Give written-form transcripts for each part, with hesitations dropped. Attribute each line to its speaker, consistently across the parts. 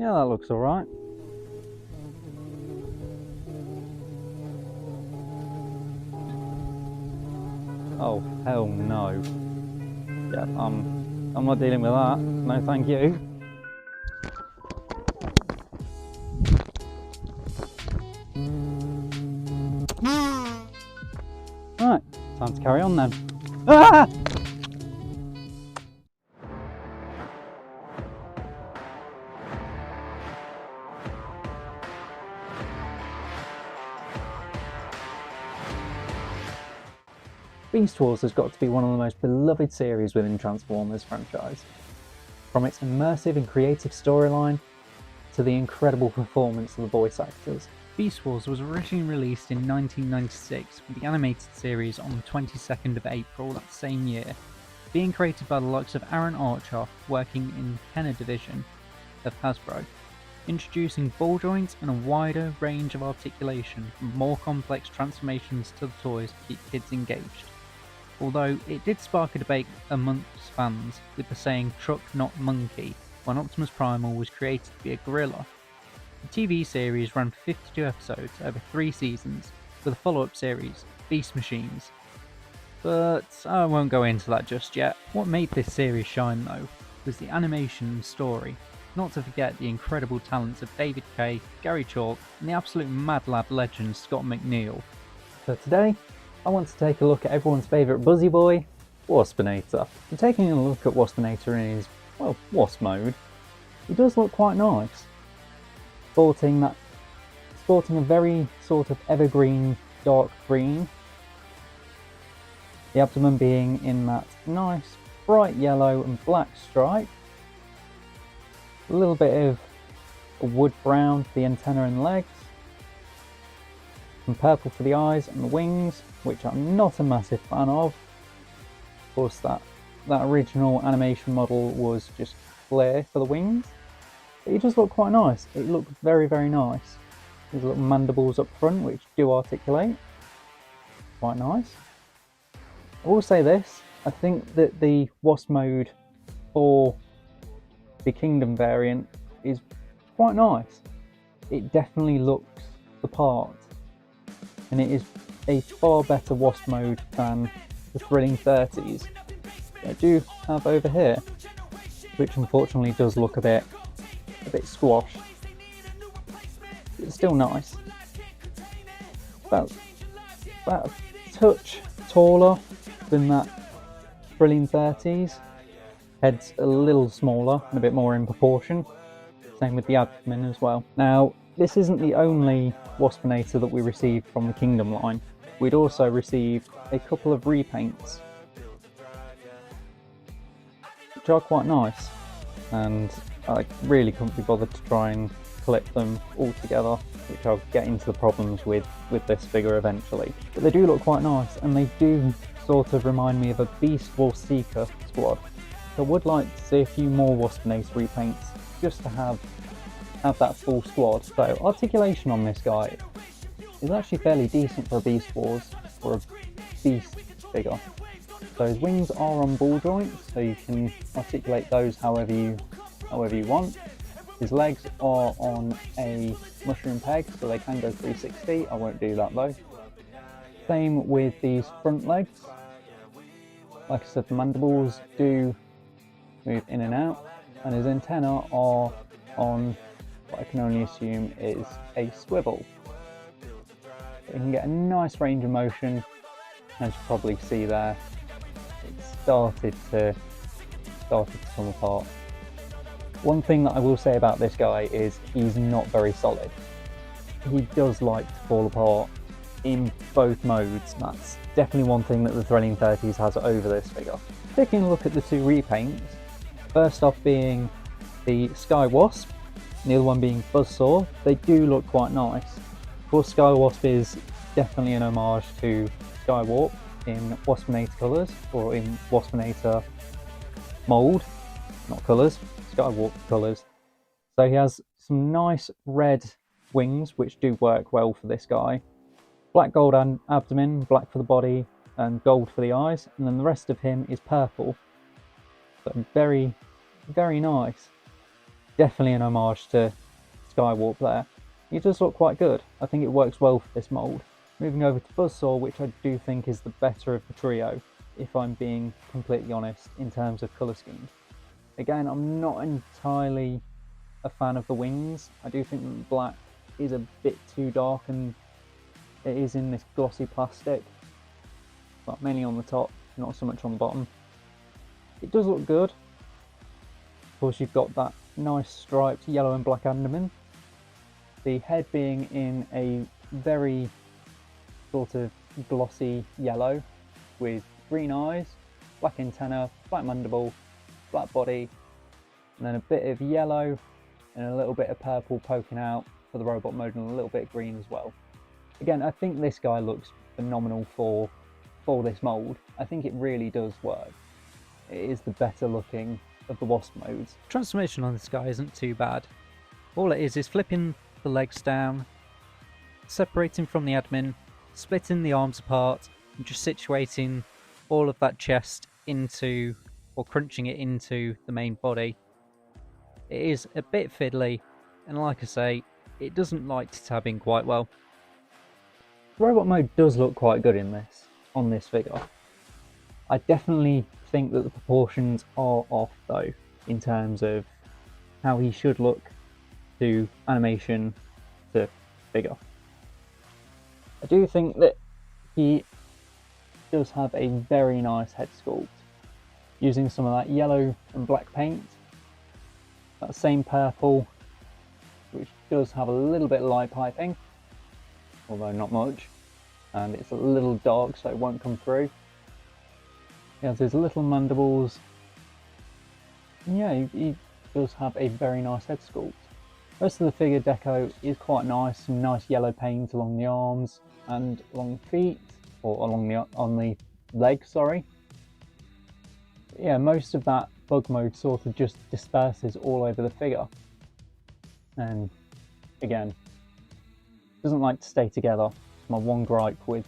Speaker 1: Yeah, that looks alright. Oh, hell no. Yeah, I'm not dealing with that. No, thank you. Right, time to carry on then. Ah! Beast Wars has got to be one of the most beloved series within Transformers franchise. From its immersive and creative storyline to the incredible performance of the voice actors. Beast Wars was originally released in 1996 with the animated series on the 22nd of April that same year, being created by the likes of Aaron Archer working in Kenner division of Hasbro, introducing ball joints and a wider range of articulation from more complex transformations to the toys to keep kids engaged. Although it did spark a debate amongst fans with the saying truck not monkey when Optimus Primal was created to be a gorilla. The TV series ran 52 episodes over 3 seasons with a follow-up series, Beast Machines. But I won't go into that just yet. What made this series shine though was the animation and story, not to forget the incredible talents of David Kay, Gary Chalk and the absolute mad lad legend Scott McNeil. So today, I want to take a look at everyone's favourite buzzy boy, Waspinator. And taking a look at Waspinator in his, well, Wasp mode, he does look quite nice. Sporting a very sort of evergreen dark green. The abdomen being in that nice bright yellow and black stripe. A little bit of a wood brown for the antenna and legs. Some purple for the eyes and the wings, which I'm not a massive fan of. Of course, that original animation model was just clear for the wings. But it does look quite nice. It looks very, very nice. There's little mandibles up front which do articulate. Quite nice. I will say this, I think that the Wasp mode for the Kingdom variant is quite nice. It definitely looks the part. And it is a far better Wasp mode than the Thrilling 30s that I do have over here, which unfortunately does look a bit squashed. It's still nice. About a touch taller than that Thrilling 30s. Head's a little smaller and a bit more in proportion. Same with the abdomen as well. Now, this isn't the only Waspinator that we received from the Kingdom line. We'd also received a couple of repaints, which are quite nice, and I really couldn't be bothered to try and collect them all together, which I'll get into the problems with this figure eventually. But they do look quite nice, and they do sort of remind me of a Beast Wars Seeker squad. So I would like to see a few more Waspinator repaints, just to have that full squad. So articulation on this guy is actually fairly decent for a Beast Wars or a Beast figure. So his wings are on ball joints, so you can articulate those however you want. His legs are on a mushroom peg, so they can go 360. I won't do that though. Same with these front legs. Like I said, the mandibles do move in and out, and his antennae are on what I can only assume is a swivel. So you can get a nice range of motion, as you probably see there. It started to come apart. One thing that I will say about this guy is he's not very solid. He does like to fall apart in both modes. That's definitely one thing that the Thrilling 30s has over this figure. Taking a look at the two repaints, first off being the Sky Wasp, and the other one being Buzzsaw, they do look quite nice. Of course, Sky Wasp is definitely an homage to Skywarp in Waspinator colours, or in Waspinator mould, not colours, Skywarp colours. So he has some nice red wings, which do work well for this guy. Black gold abdomen, black for the body, and gold for the eyes, and then the rest of him is purple. So very, very nice. definitely an homage to Skywarp there. It does look quite good. I think it works well for this mould. Moving over to Buzzsaw, which I do think is the better of the trio, if I'm being completely honest, in terms of colour scheme. Again, I'm not entirely a fan of the wings. I do think that black is a bit too dark, and it is in this glossy plastic, but mainly on the top, not so much on the bottom. It does look good. Of course, you've got that nice striped yellow and black abdomen. The head being in a very sort of glossy yellow with green eyes, black antenna, black mandible, black body, and then a bit of yellow and a little bit of purple poking out for the robot mode, and a little bit of green as well. Again, I think this guy looks phenomenal for this mould. I think it really does work. It is the better looking of the Wasp modes.
Speaker 2: Transformation on this guy isn't too bad. All it is flipping the legs down, separating from the admin, splitting the arms apart, and just situating all of that chest into, or crunching it into, the main body. It is a bit fiddly, and like I say, it doesn't like to tab in quite well.
Speaker 1: Robot mode does look quite good in this, on this figure. I definitely think that the proportions are off though, in terms of how he should look to animation to figure. I do think that he does have a very nice head sculpt, using some of that yellow and black paint, that same purple, which does have a little bit of light piping, although not much, and it's a little dark so it won't come through. He has his little mandibles. Yeah, he does have a very nice head sculpt. The rest of the figure deco is quite nice, some nice yellow paint along the arms and along the feet, or on the legs, sorry. Yeah, most of that bug mode sort of just disperses all over the figure. And again, doesn't like to stay together. It's my one gripe with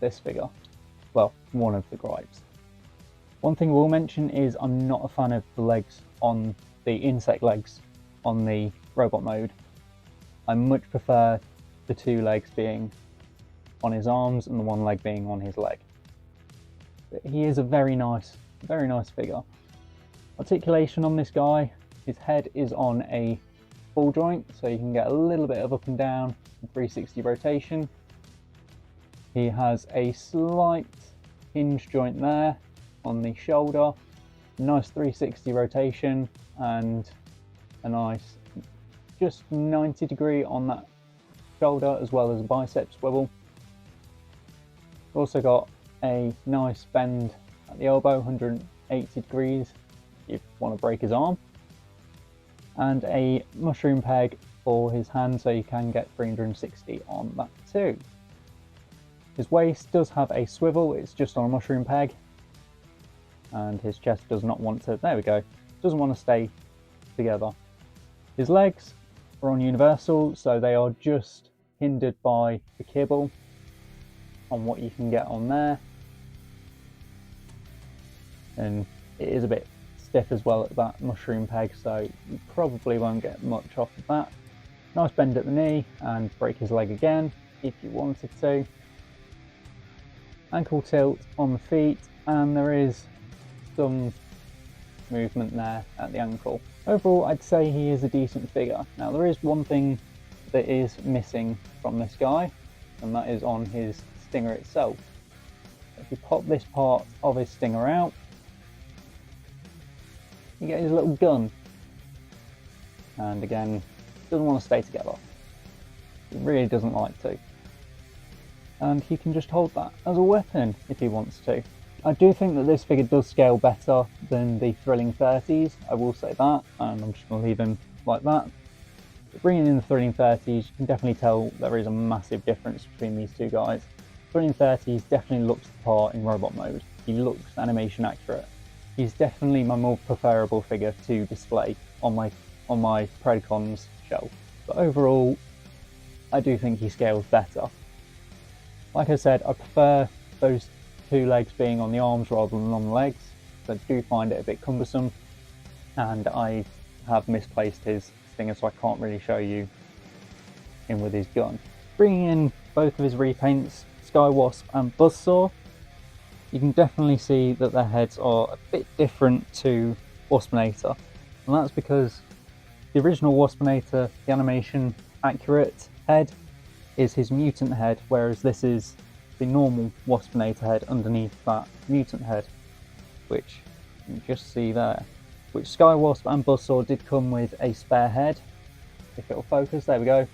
Speaker 1: this figure. Well, one of the gripes. One thing I will mention is I'm not a fan of the legs on the insect legs on the robot mode. I much prefer the two legs being on his arms and the one leg being on his leg. But he is a very nice figure. Articulation on this guy, his head is on a ball joint, so you can get a little bit of up and down and 360 rotation. He has a slight hinge joint there on the shoulder, nice 360 rotation, and a nice just 90 degree on that shoulder, as well as a bicep swivel. Also got a nice bend at the elbow, 180 degrees if you want to break his arm, and a mushroom peg for his hand, so you can get 360 on that too. His waist does have a swivel, it's just on a mushroom peg, and his chest does not want to, there we go, doesn't want to stay together. His legs are on universal, so they are just hindered by the kibble on what you can get on there, and it is a bit stiff as well at that mushroom peg, so you probably won't get much off of that. Nice bend at the knee, and break his leg again if you wanted to. Ankle tilt on the feet, and there is some movement there at the ankle. Overall, I'd say he is a decent figure. Now, there is one thing that is missing from this guy, and that is on his stinger itself. If you pop this part of his stinger out, you get his little gun, and again, doesn't want to stay together. It really doesn't like to. And he can just hold that as a weapon if he wants to. I do think that this figure does scale better than the Thrilling 30s, I will say that, and I'm just going to leave him like that. But bringing in the Thrilling 30s, you can definitely tell there is a massive difference between these two guys. Thrilling 30s definitely looks the part in robot mode. He looks animation accurate. He's definitely my more preferable figure to display on my Predacons shelf. But overall, I do think he scales better. Like I said, I prefer those two legs being on the arms rather than on the legs, so I do find it a bit cumbersome, and I have misplaced his stinger, so I can't really show you him with his gun. Bringing in both of his repaints, Sky Wasp and Buzzsaw, you can definitely see that their heads are a bit different to Waspinator, and that's because the original Waspinator, the animation accurate head, is his mutant head, whereas this is the normal Waspinator head underneath that mutant head, which you can just see there. Which Sky Wasp and Buzzsaw did come with a spare head, if it'll focus, there we go,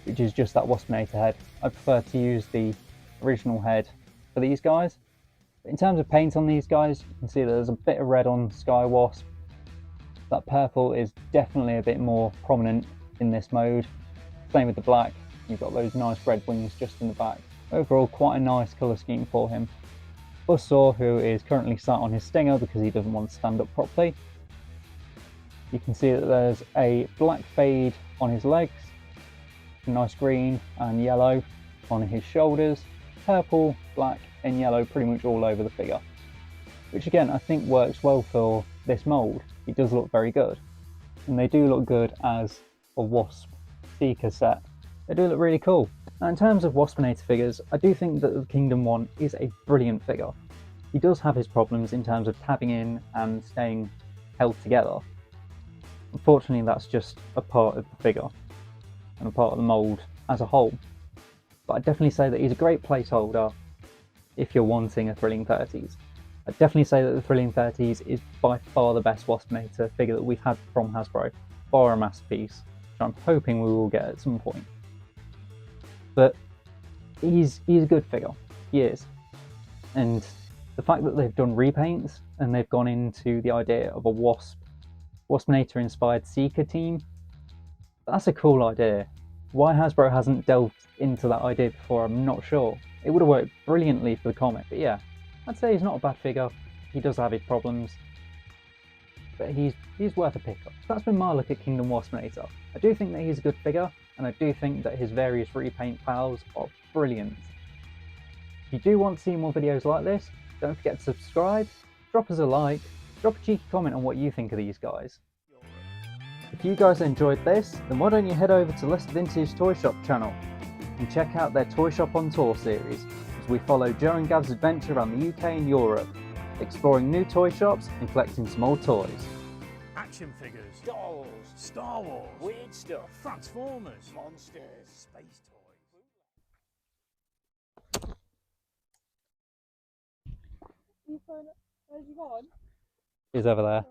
Speaker 1: which is just that Waspinator head. I prefer to use the original head for these guys. But in terms of paint on these guys, you can see that there's a bit of red on Sky Wasp. That purple is definitely a bit more prominent in this mode. Same with the black, you've got those nice red wings just in the back. Overall, quite a nice colour scheme for him. Buzzsaw, who is currently sat on his stinger because he doesn't want to stand up properly. You can see that there's a black fade on his legs, a nice green and yellow on his shoulders, purple, black and yellow pretty much all over the figure, which again I think works well for this mould. It does look very good, and they do look good as a Wasp Seeker set. They do look really cool. Now, in terms of Waspinator figures, I do think that the Kingdom one is a brilliant figure. He does have his problems in terms of tabbing in and staying held together. Unfortunately, that's just a part of the figure and a part of the mould as a whole. But I'd definitely say that he's a great placeholder if you're wanting a Thrilling 30s. I'd definitely say that the Thrilling 30s is by far the best Waspinator figure that we've had from Hasbro, bar a masterpiece, which I'm hoping we will get at some point. But he's a good figure, he is. And the fact that they've done repaints and they've gone into the idea of a Waspinator inspired Seeker team, that's a cool idea. Why Hasbro hasn't delved into that idea before, I'm not sure. It would have worked brilliantly for the comic, but yeah, I'd say he's not a bad figure. He does have his problems, but he's worth a pickup. That's been my look at Kingdom Waspinator. I do think that he's a good figure, and I do think that his various repaint pals are brilliant. If you do want to see more videos like this, don't forget to subscribe, drop us a like, drop a cheeky comment on what you think of these guys. If you guys enjoyed this, then why don't you head over to Leicester Vintage Toy Shop channel and check out their Toy Shop on Tour series, as we follow Joe and Gav's adventure around the UK and Europe, exploring new toy shops and collecting some old toys.
Speaker 3: Action figures, dolls, Star Wars, weird stuff, Transformers, monsters, space toys.
Speaker 1: He's over there.